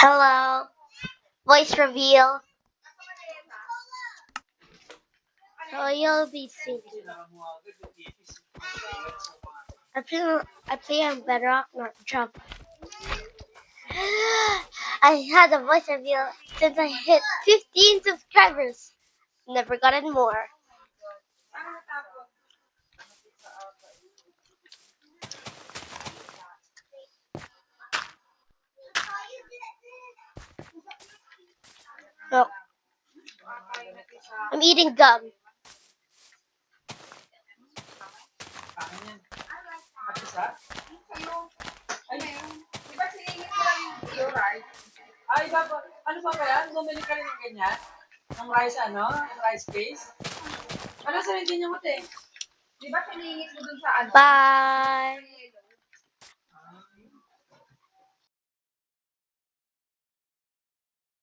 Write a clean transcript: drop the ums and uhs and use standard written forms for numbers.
Hello. Voice reveal. So you'll be singing. I play on Bedrock, not Java. I had a voice reveal since I hit 15 subscribers. Never gotten more. No, I'm eating gum. Ay, di ba siningit ko lang yung iyo rice? Ay, ano pa ba yan? Bumili ka rin ng ganyan? Ng rice Ng rice case? Ano sa hindi niyo mo, te? Di ba siningit mo dun sa Bye.